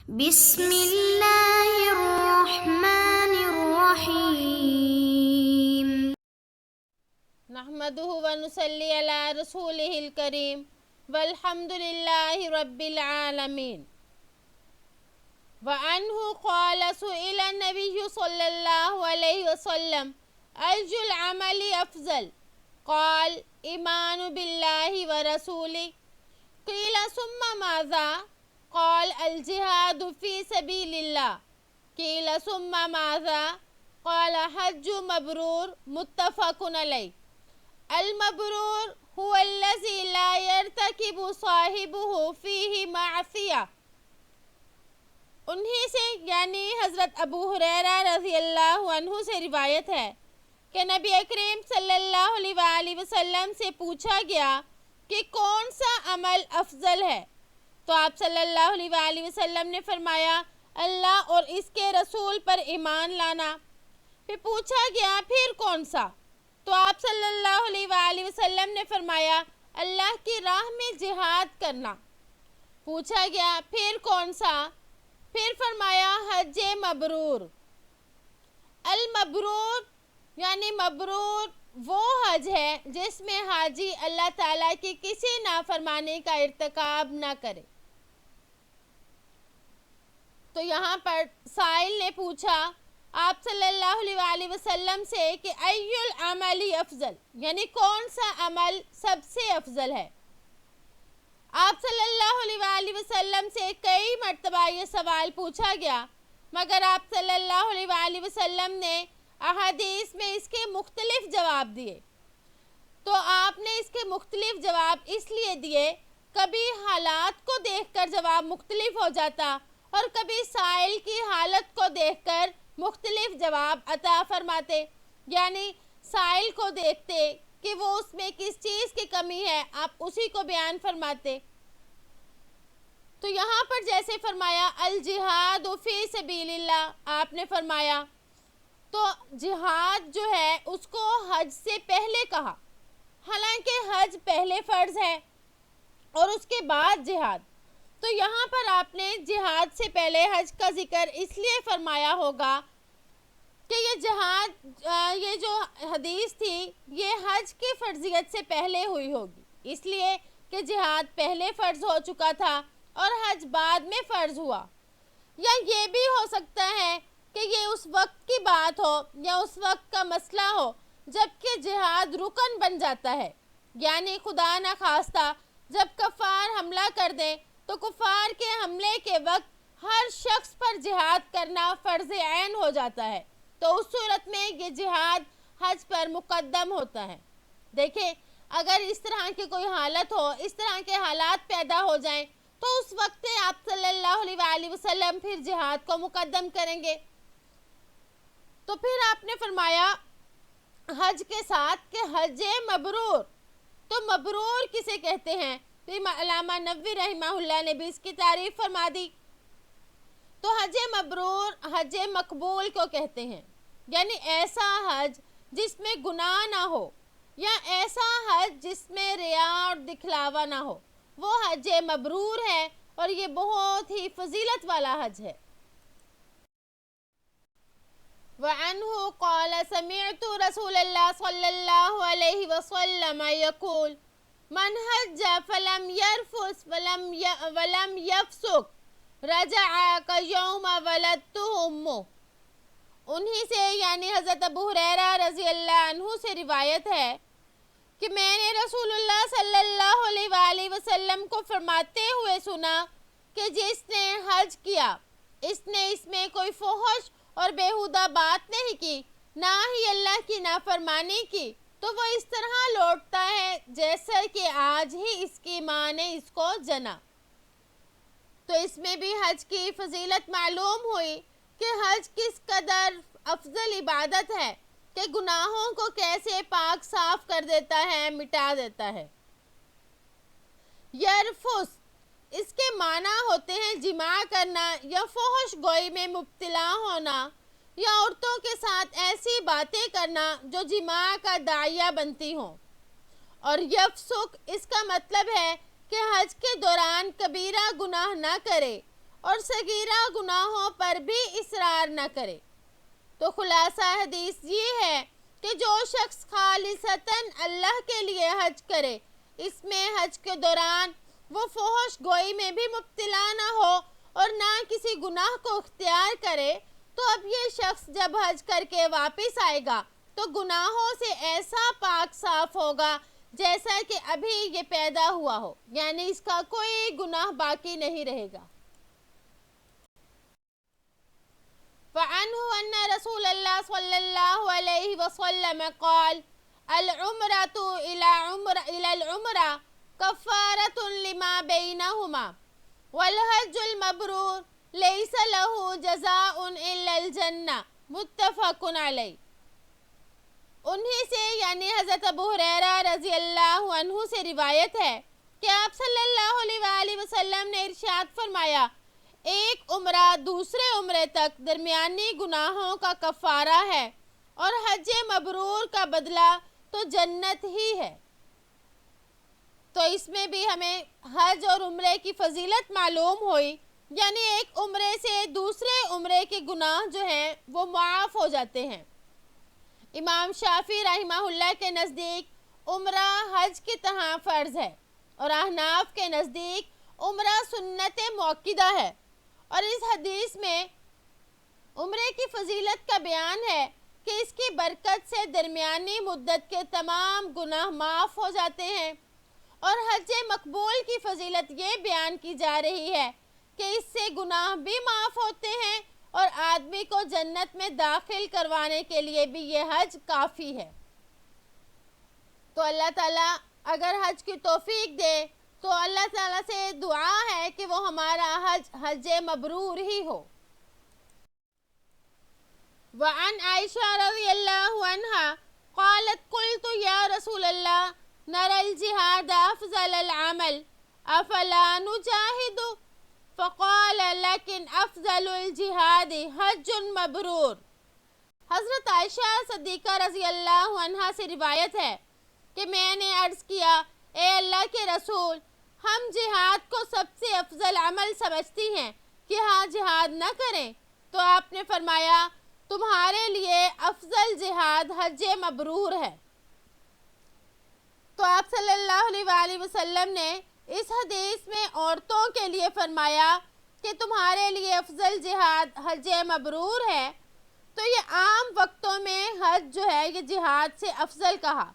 بسم اللہ الرحمن الرحیم نحمدہ ونصلی علی رسولہ الکریم والحمد للہ رب العالمین وعنہ قال سئل النبی صلی اللہ علیہ وسلم أي العمل أفضل قال إيمان بالله ورسوله قيل ثم ماذا قال الجهاد في سبيل الله قيل ثم ماذا قال حج مبرور متفق عليه المبرور هو الذي لا يرتكب صاحبه فيه معصية. انہی سے یعنی حضرت ابو ہریرہ رضی اللہ عنہ سے روایت ہے کہ نبی کریم صلی اللہ علیہ وآلہ وسلم سے پوچھا گیا کہ کون سا عمل افضل ہے، تو آپ صلی اللہ علیہ وآلہ وسلم نے فرمایا اللہ اور اس کے رسول پر ایمان لانا. پھر پوچھا گیا پھر کون سا، تو آپ صلی اللہ علیہ وآلہ وسلم نے فرمایا اللہ کی راہ میں جہاد کرنا. پوچھا گیا پھر کون سا، پھر فرمایا حج مبرور. المبرور یعنی مبرور وہ حج ہے جس میں حاجی اللہ تعالیٰ کی کسی نافرمانی کا ارتکاب نہ کرے. تو یہاں پر سائل نے پوچھا آپ صلی اللہ علیہ وآلہ وسلم سے کہ ای العمل افضل، یعنی کون سا عمل سب سے افضل ہے. آپ صلی اللہ علیہ وآلہ وسلم سے کئی مرتبہ یہ سوال پوچھا گیا، مگر آپ صلی اللہ علیہ وآلہ وسلم نے احادیث میں اس کے مختلف جواب دیے. تو آپ نے اس کے مختلف جواب اس لیے دیے، کبھی حالات کو دیکھ کر جواب مختلف ہو جاتا اور کبھی سائل کی حالت کو دیکھ کر مختلف جواب عطا فرماتے، یعنی سائل کو دیکھتے کہ وہ اس میں کس چیز کی کمی ہے، آپ اسی کو بیان فرماتے. تو یہاں پر جیسے فرمایا الجہاد فی سبیل اللہ، آپ نے فرمایا تو جہاد جو ہے اس کو حج سے پہلے کہا، حالانکہ حج پہلے فرض ہے اور اس کے بعد جہاد. تو یہاں پر آپ نے جہاد سے پہلے حج کا ذکر اس لیے فرمایا ہوگا کہ یہ جہاد یہ جو حدیث تھی یہ حج کی فرضیت سے پہلے ہوئی ہوگی، اس لیے کہ جہاد پہلے فرض ہو چکا تھا اور حج بعد میں فرض ہوا. یا یہ بھی ہو سکتا ہے کہ یہ اس وقت کی بات ہو یا اس وقت کا مسئلہ ہو جب کہ جہاد رکن بن جاتا ہے، یعنی خدا نہ خواستہ جب کفار حملہ کر دیں تو کفار کے حملے کے وقت ہر شخص پر جہاد کرنا فرض عین ہو جاتا ہے، تو اس صورت میں یہ جہاد حج پر مقدم ہوتا ہے. دیکھیں اگر اس طرح کی کوئی حالت ہو، اس طرح کے حالات پیدا ہو جائیں تو اس وقت آپ صلی اللہ علیہ وآلہ وسلم پھر جہاد کو مقدم کریں گے. تو پھر آپ نے فرمایا حج کے ساتھ کہ حج مبرور، تو مبرور کسے کہتے ہیں؟ تو علامہ نووی رحمہ اللہ نے بھی اس کی تعریف فرما دی. تو حج مبرور حج مقبول کو کہتے ہیں، یعنی ایسا حج جس میں گناہ نہ ہو یا ایسا حج جس میں ریا اور دکھلاوا نہ ہو، وہ حج مبرور ہے اور یہ بہت ہی فضیلت والا حج ہے. وعنہ قال سمعت رسول اللہ صلی اللہ علیہ وسلم یقول من حج فلم يرفث ولم يفسق رجع كيوم ولدته امه. انہی سے یعنی حضرت ابو ہریرہ رضی اللہ عنہ سے روایت ہے کہ میں نے رسول اللہ صلی اللہ علیہ وآلہ وسلم کو فرماتے ہوئے سنا کہ جس نے حج کیا اس نے اس میں کوئی فحش اور بیہودہ بات نہیں کی، نہ ہی اللہ کی نافرمانی کی، تو وہ اس طرح لوٹتا ہے جیسا کہ آج ہی اس کی ماں نے اس کو جنا. تو اس میں بھی حج کی فضیلت معلوم ہوئی کہ حج کس قدر افضل عبادت ہے کہ گناہوں کو کیسے پاک صاف کر دیتا ہے، مٹا دیتا ہے. یرفس اس کے معنی ہوتے ہیں جماع کرنا یا فحش گوئی میں مبتلا ہونا یا عورتوں کے ساتھ ایسی باتیں کرنا جو جماع کا داعیہ بنتی ہوں. اور یفسق اس کا مطلب ہے کہ حج کے دوران کبیرہ گناہ نہ کرے اور صغیرہ گناہوں پر بھی اصرار نہ کرے۔ تو خلاصہ حدیث یہ ہے کہ جو شخص خالصتاً اللہ کے لیے حج کرے، اس میں حج کے دوران وہ فحش گوئی میں بھی مبتلا نہ ہو اور نہ کسی گناہ کو اختیار کرے، تو اب یہ شخص جب حج کر کے واپس آئے گا تو گناہوں سے ایسا پاک صاف ہوگا جیسا کہ ابھی یہ پیدا ہوا ہو، یعنی اس کا کوئی گناہ باقی نہیں رہے گا۔ وعنہ ان رسول اللہ صلی اللہ علیہ وسلم قال العمرة إلى العمرة كفارة لما بينهما والحج المبرور ليس له جزاء إلا الجنة متفق علیہ۔ انہی سے یعنی حضرت ابو ہریرہ رضی اللہ عنہ سے روایت ہے کہ آپ صلی اللہ علیہ وآلہ وسلم نے ارشاد فرمایا، ایک عمرہ دوسرے عمرے تک درمیانی گناہوں کا کفارہ ہے اور حج مبرور کا بدلہ تو جنت ہی ہے۔ تو اس میں بھی ہمیں حج اور عمرے کی فضیلت معلوم ہوئی، یعنی ایک عمرے سے دوسرے عمرے کے گناہ جو ہیں وہ معاف ہو جاتے ہیں۔ امام شافعی رحمہ اللہ کے نزدیک عمرہ حج کی طرح فرض ہے اور احناف کے نزدیک عمرہ سنت مؤکدہ ہے، اور اس حدیث میں عمرے کی فضیلت کا بیان ہے کہ اس کی برکت سے درمیانی مدت کے تمام گناہ معاف ہو جاتے ہیں، اور حج مقبول کی فضیلت یہ بیان کی جا رہی ہے کہ اس سے گناہ بھی معاف ہوتے ہیں اور آدمی کو جنت میں داخل کروانے کے لیے بھی یہ حج کافی ہے۔ تو اللہ تعالیٰ اگر حج کی توفیق دے تو اللہ تعالیٰ سے دعا ہے کہ وہ ہمارا حج مبرور ہی ہو۔ وعن عائشہ رضی اللہ عنہ قالت قلت یا رسول اللہ نرى الجہاد افضل العمل افلا نجاہد فقال لیکن افضل الجہاد حج مبرور۔ حضرت عائشہ صدیقہ رضی اللہ عنہ سے روایت ہے کہ میں نے عرض کیا، اے اللہ کے رسول، ہم جہاد کو سب سے افضل عمل سمجھتی ہیں کہ ہاں جہاد نہ کریں، تو آپ نے فرمایا تمہارے لیے افضل جہاد حج مبرور ہے۔ تو آپ صلی اللہ علیہ وآلہ وسلم نے اس حدیث میں عورتوں کے لیے فرمایا کہ تمہارے لیے افضل جہاد حج مبرور ہے، تو یہ عام وقتوں میں حج جو ہے یہ جہاد سے افضل کہا،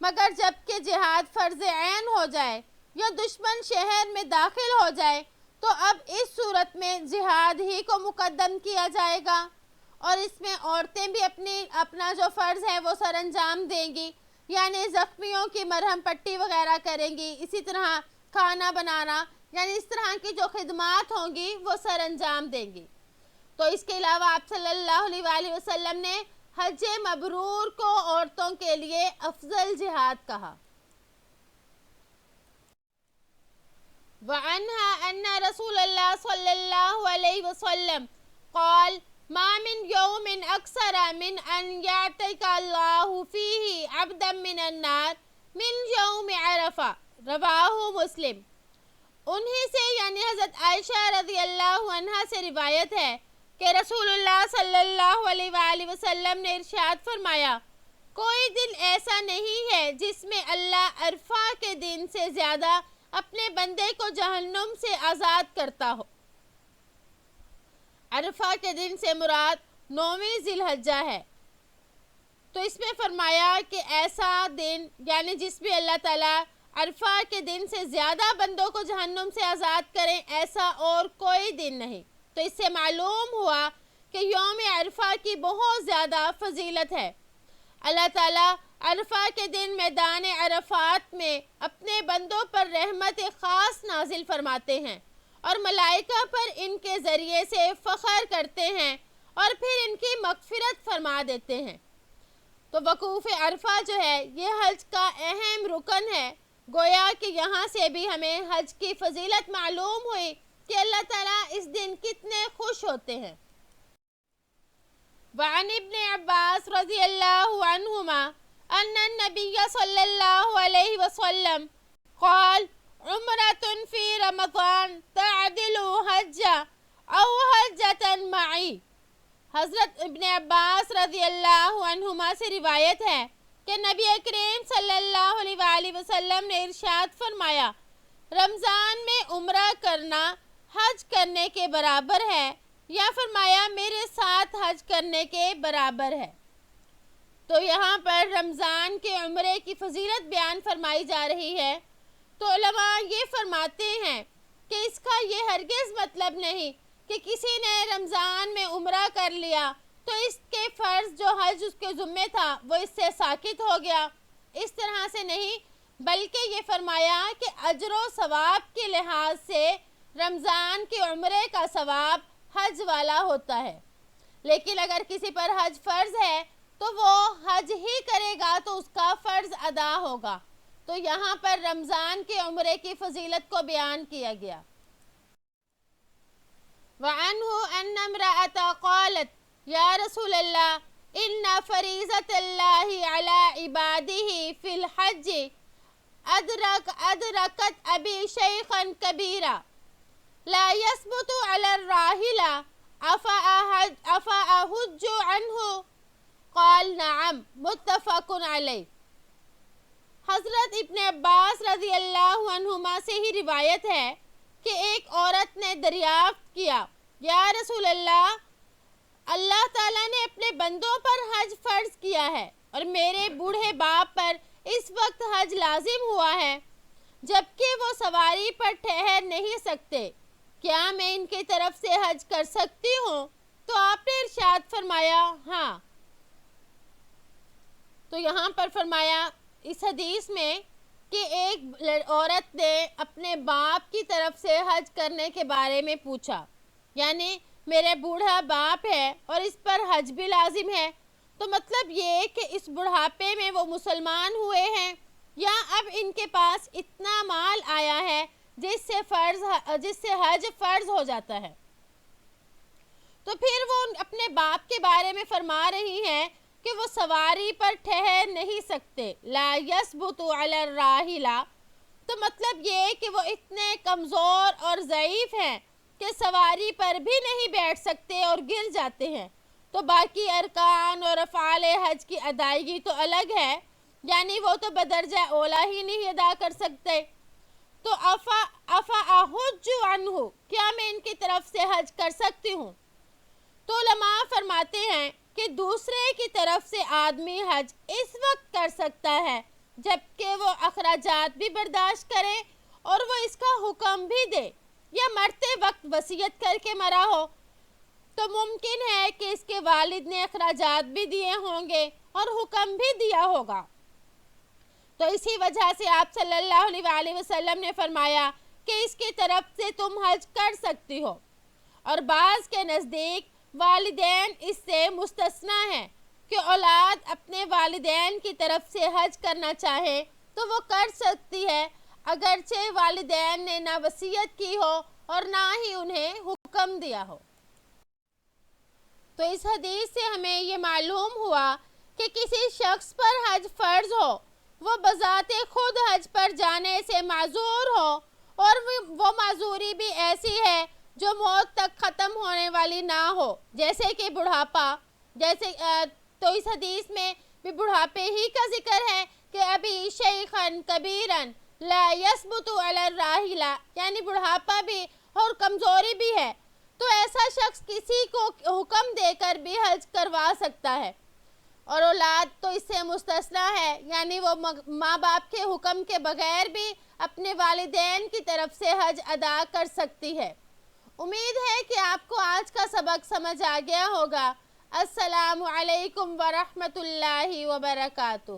مگر جب کہ جہاد فرض عین ہو جائے یا دشمن شہر میں داخل ہو جائے تو اب اس صورت میں جہاد ہی کو مقدم کیا جائے گا، اور اس میں عورتیں بھی اپنا جو فرض ہے وہ سر انجام دیں گی، یعنی زخمیوں کی مرہم پٹی وغیرہ کریں گی، اسی طرح کھانا بنانا، یعنی اس طرح کی جو خدمات ہوں گی وہ سر انجام دیں گی۔ تو اس کے علاوہ آپ صلی اللہ علیہ وآلہ وسلم نے حج مبرور کو عورتوں کے لیے افضل جہاد کہا۔ وعنها ان رسول اللہ صلی اللہ علیہ وسلم قال ما من يوم اکثر من ان یعتق اللہ فیہ عبدا من النار من یوم عرفہ، رواہ مسلم۔ انہی سے یعنی حضرت عائشہ رضی اللہ عنہ سے روایت ہے کہ رسول اللہ صلی اللہ علیہ وآلہ وسلم نے ارشاد فرمایا، کوئی دن ایسا نہیں ہے جس میں اللہ عرفہ کے دن سے زیادہ اپنے بندے کو جہنم سے آزاد کرتا ہو۔ عرفہ کے دن سے مراد 9ویں ذی الحجہ ہے۔ تو اس میں فرمایا کہ ایسا دن یعنی جس میں اللہ تعالیٰ عرفہ کے دن سے زیادہ بندوں کو جہنم سے آزاد کریں، ایسا اور کوئی دن نہیں۔ تو اس سے معلوم ہوا کہ یوم عرفہ کی بہت زیادہ فضیلت ہے۔ اللہ تعالیٰ عرفہ کے دن میدان عرفات میں اپنے بندوں پر رحمت خاص نازل فرماتے ہیں اور ملائکہ پر ان کے ذریعے سے فخر کرتے ہیں اور پھر ان کی مغفرت فرما دیتے ہیں۔ تو وقوف عرفہ جو ہے یہ حج کا اہم رکن ہے، گویا کہ یہاں سے بھی ہمیں حج کی فضیلت معلوم ہوئی کہ اللہ تعالیٰ اس دن کتنے خوش ہوتے ہیں۔ وعن ابن عباس رضی اللہ عنہما ان النبی صلی اللہ علیہ وسلم قال عمرۃ فی رمضان تعدل حجہ او حجۃ معی۔ حضرت ابن عباس رضی اللہ عنہما سے روایت ہے کہ نبی کریم صلی اللہ علیہ وآلہ وسلم نے ارشاد فرمایا، رمضان میں عمرہ کرنا حج کرنے کے برابر ہے، یا فرمایا میرے ساتھ حج کرنے کے برابر ہے۔ تو یہاں پر رمضان کے عمرے کی فضیلت بیان فرمائی جا رہی ہے، تو علماء یہ فرماتے ہیں کہ اس کا یہ ہرگز مطلب نہیں کہ کسی نے رمضان میں عمرہ کر لیا تو اس کے فرض جو حج اس کے ذمہ تھا وہ اس سے ساقط ہو گیا، اس طرح سے نہیں، بلکہ یہ فرمایا کہ اجر و ثواب کے لحاظ سے رمضان کے عمرے کا ثواب حج والا ہوتا ہے، لیکن اگر کسی پر حج فرض ہے تو وہ حج ہی کرے گا تو اس کا فرض ادا ہوگا۔ تو یہاں پر رمضان کے عمرے کی فضیلت کو بیان کیا گیا۔ وعنہ ان امرأة قالت یا رسول اللہ ان فریضۃ اللہ علی عبادہ فی الحج ادرکت ابی شیخا کبیرا لا یثبت علی الراحلہ افاحج عنہ قال نعم متفق علیہ۔ حضرت ابن عباس رضی اللہ عنہما سے ہی روایت ہے کہ ایک عورت نے دریافت کیا، یا رسول اللہ، اللہ تعالیٰ نے اپنے بندوں پر حج فرض کیا ہے اور میرے بوڑھے باپ پر اس وقت حج لازم ہوا ہے جبکہ وہ سواری پر ٹھہر نہیں سکتے، کیا میں ان کی طرف سے حج کر سکتی ہوں؟ تو آپ نے ارشاد فرمایا ہاں۔ تو یہاں پر فرمایا اس حدیث میں کہ ایک عورت نے اپنے باپ کی طرف سے حج کرنے کے بارے میں پوچھا، یعنی میرے بوڑھا باپ ہے اور اس پر حج بھی لازم ہے، تو مطلب یہ کہ اس بڑھاپے میں وہ مسلمان ہوئے ہیں یا اب ان کے پاس اتنا مال آیا ہے جس سے حج فرض ہو جاتا ہے۔ تو پھر وہ اپنے باپ کے بارے میں فرما رہی ہیں کہ وہ سواری پر ٹھہر نہیں سکتے، لا یثبت علی الراحلہ، تو مطلب یہ کہ وہ اتنے کمزور اور ضعیف ہیں کہ سواری پر بھی نہیں بیٹھ سکتے اور گر جاتے ہیں۔ تو باقی ارکان اور افعال حج کی ادائیگی تو الگ ہے، یعنی وہ تو بدرجہ اولا ہی نہیں ادا کر سکتے۔ تو افاحج عنہ، کیا میں ان کی طرف سے حج کر سکتی ہوں؟ تو علماء فرماتے ہیں کہ دوسرے کی طرف سے آدمی حج اس وقت کر سکتا ہے جبکہ وہ اخراجات بھی برداشت کرے اور وہ اس کا حکم بھی دے، یا مرتے وقت وصیت کر کے مرا ہو تو ممکن ہے کہ اس کے والد نے اخراجات بھی دیے ہوں گے اور حکم بھی دیا ہوگا۔ تو اسی وجہ سے آپ صلی اللہ علیہ وآلہ وسلم نے فرمایا کہ اس کی طرف سے تم حج کر سکتی ہو، اور بعض کے نزدیک والدین اس سے مستثنا ہیں کہ اولاد اپنے والدین کی طرف سے حج کرنا چاہے تو وہ کر سکتی ہے، اگرچہ والدین نے نہ وصیت کی ہو اور نہ ہی انہیں حکم دیا ہو۔ تو اس حدیث سے ہمیں یہ معلوم ہوا کہ کسی شخص پر حج فرض ہو، وہ بذات خود حج پر جانے سے معذور ہو، اور وہ معذوری بھی ایسی ہے جو موت تک ختم ہونے والی نہ ہو، جیسے کہ بڑھاپا، تو اس حدیث میں بھی بڑھاپے ہی کا ذکر ہے کہ ابھی شیخن کبیرن لا یثبت علی الراحلہ، یعنی بڑھاپا بھی اور کمزوری بھی ہے، تو ایسا شخص کسی کو حکم دے کر بھی حج کروا سکتا ہے، اور اولاد تو اس سے مستثنا ہے، یعنی وہ ماں باپ کے حکم کے بغیر بھی اپنے والدین کی طرف سے حج ادا کر سکتی ہے۔ امید ہے کہ آپ کو آج کا سبق سمجھ آ گیا ہوگا۔ السلام علیکم ورحمۃ اللہ وبرکاتہ۔